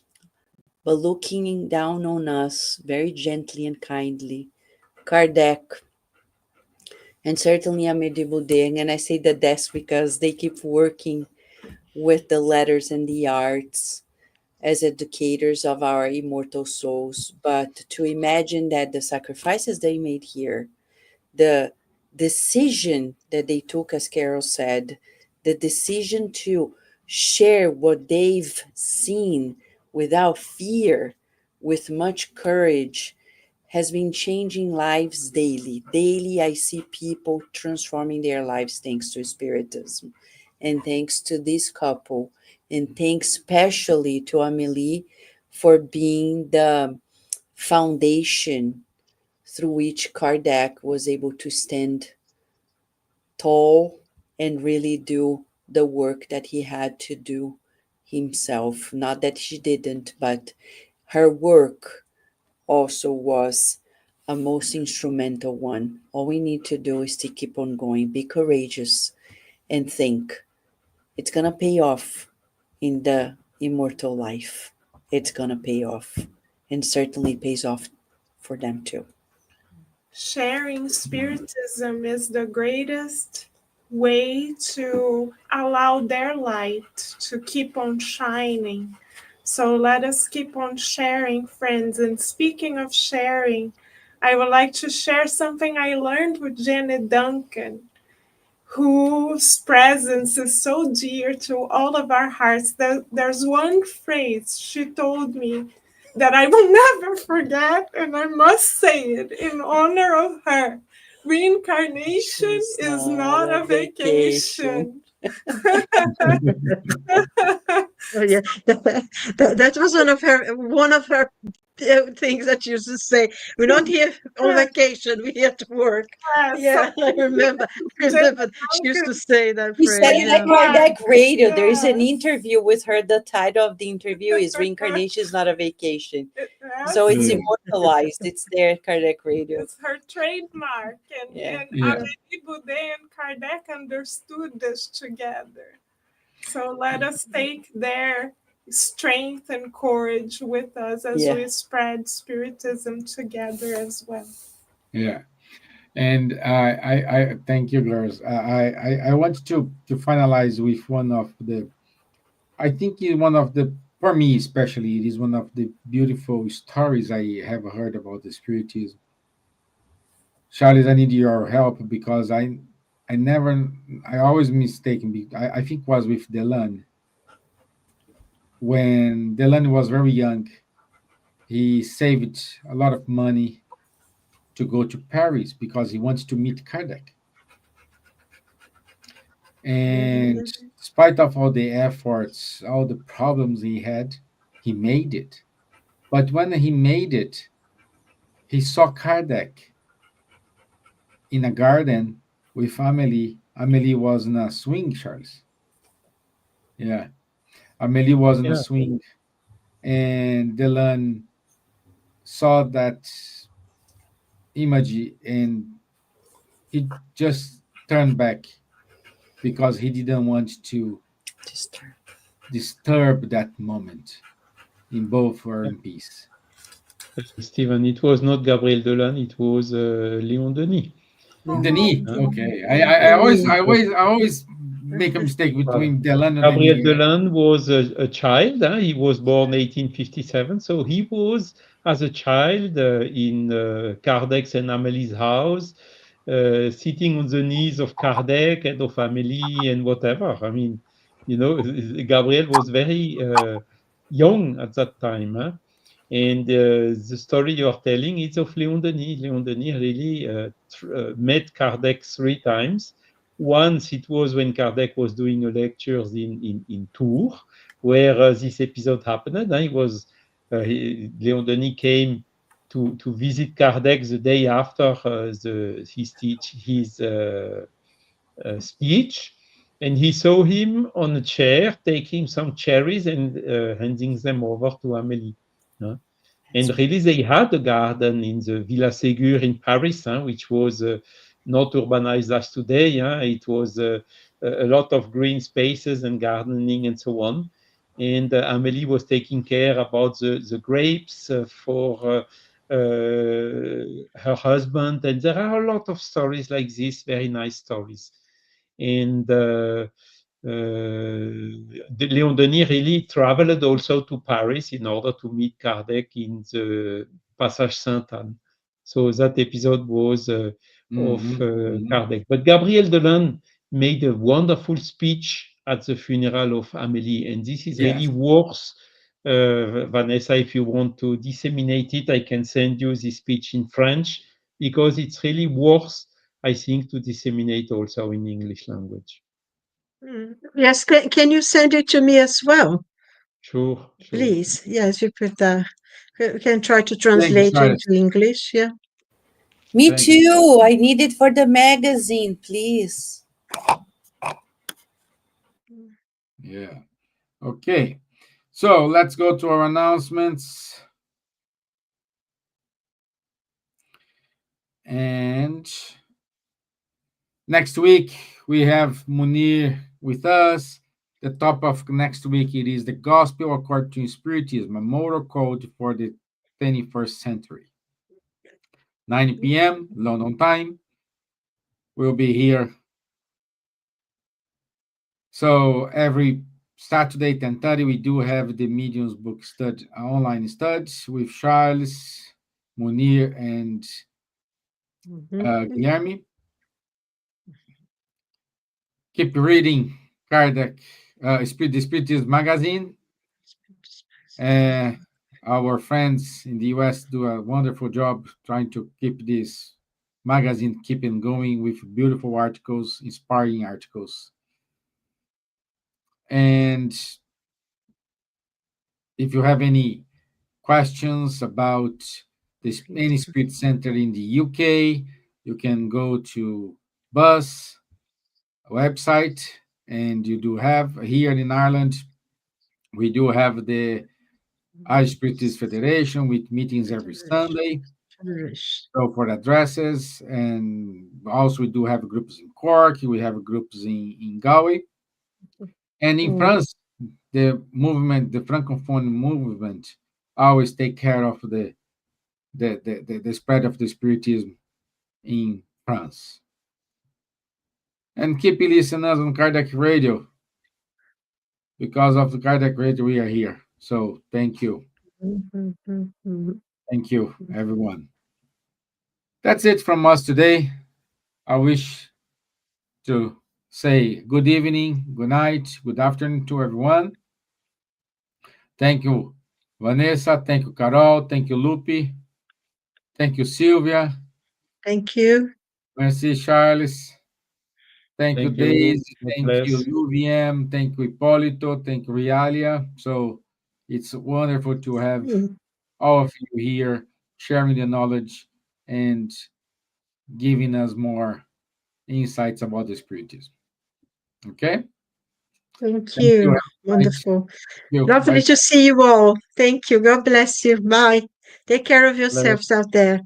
but looking down on us very gently and kindly. Kardec, and certainly Amélie Boudin, and I say the desk because they keep working with the letters and the arts as educators of our immortal souls. But to imagine that the sacrifices they made here, the decision that they took, as Carol said, the decision to share what they've seen without fear, with much courage, has been changing lives daily. Daily, I see people transforming their lives thanks to Spiritism and thanks to this couple, and thanks especially to Amelie for being the foundation through which Kardec was able to stand tall and really do the work that he had to do himself. Not that she didn't, but her work also was a most instrumental one. All we need to do is to keep on going, be courageous, and think it's gonna pay off in the immortal life. It's gonna pay off, and certainly pays off for them too.
Sharing spiritism is the greatest way to allow their light to keep on shining. So let us keep on sharing, friends. And speaking of sharing, I would like to share something I learned with Janet Duncan, whose presence is so dear to all of our hearts. There's one phrase she told me that I will never forget, and I must say it in honor of her. Reincarnation is not a vacation.
Oh, yeah, that was one of her things that she used to say. We're not here on vacation. We're here to work. Yeah, I remember. She used to say that
We said
phrase.
it at
Yeah.
Kardec Radio. There is an
Yes.
interview with her. The title of the interview is Reincarnation is Not a Vacation. So it's
Yeah.
immortalized. It's there at Kardec Radio.
It's her trademark, and,
Yeah.
and
Yeah.
Amélie Boudet and Kardec understood this together. So let us take their strength and courage with us as
Yeah.
we spread spiritism together as well.
Yeah. And I thank you, girls. I want to finalize with one of the, I think is one of the, for me especially, it is one of the beautiful stories I have heard about the Spiritism. Charles, I need your help because I never, I always mistaken. I think it was with Delan. When Delan was very young, he saved a lot of money to go to Paris because he wants to meet Kardec. And despite of all the efforts, all the problems he had, he made it. But when he made it, he saw Kardec in a garden with Amelie. Amelie was in a swing, Charles. Yeah, Amelie was in a
Yeah.
swing, and Dylan saw that image, and he just turned back because he didn't want to disturb that moment. In both were in peace.
Stevan, it was not Gabriel Dolan, it was Léon Denis.
Denis,
Huh?
okay. I always make a mistake between Delan and
Gabriel
Denis.
Dolan was a child. He was born 1857, so he was as a child in Kardec's and Amelie's house, sitting on the knees of Kardec and of Amelie and whatever. I mean, Gabriel was very young at that time. Huh? And the story you are telling is of Léon Denis. Léon Denis really met Kardec 3 times. Once it was when Kardec was doing a lectures in Tours, where this episode happened. He was Léon Denis came to visit Kardec the day after his speech, and he saw him on a chair taking some cherries and handing them over to Amélie. And really, they had a garden in the Villa Ségur in Paris, which was not urbanized as today. It was a lot of green spaces and gardening and so on. And Amélie was taking care about the grapes for her husband. And there are a lot of stories like this, very nice stories. And Léon Denis really traveled also to Paris in order to meet Kardec in the Passage Sainte-Anne. So that episode was of Kardec. But Gabriel Delan made a wonderful speech at the funeral of Amélie. And this is
Yes.
really worth, Vanessa, if you want to disseminate it, I can send you this speech in French, because it's really worth, I think, to disseminate also in English language.
Yes, can you send it to me as well?
Sure.
Please. Yes, you could can try to
Thank you,
translate
Charles.
into English. Yeah.
Me
Thank you.
too. I need it for the magazine, please.
Yeah. Okay. So let's go to our announcements. And next week we have Munir with us. The topic of next week it is the gospel according to Spiritism, a moral code for the 21st century. 9 p.m. London time. We'll be here. So every Saturday, 10:30, we do have the Mediums book study, online studies with Charles, Munir, and Guilherme. Keep reading Kardec, the Spiritism magazine. Our friends in the US do a wonderful job trying to keep this magazine keeping going with beautiful articles, inspiring articles. And if you have any questions about any spirit center in the UK, you can go to BUS website, and you do have here in Ireland, we do have the Irish Spiritist Federation with meetings every Sunday. So for addresses, and also we do have groups in Cork, we have groups in Galway, and in France, the movement, the Francophone movement, always take care of the spread of the Spiritism in France. And keep listening us on Kardec Radio. Because of the Kardec Radio, we are here. So thank you. Thank you, everyone. That's it from us today. I wish to say good evening, good night, good afternoon to everyone. Thank you, Vanessa. Thank you, Carol. Thank you, Lupi. Thank you, Silvia.
Thank you.
Merci, Charles. Thank you,
Thank you.
Daisy.
God
Thank
bless.
you, UVM. Thank you, Hipólito. Thank you, Realia. So it's wonderful to have all of you here sharing the knowledge and giving us more insights about the Spiritism. Okay?
Thank
Thank you.
you.
Have a night.
Wonderful.
Thank you.
Lovely
Bye.
to see you all. Thank you. God bless you. Bye. Take care of yourselves out there.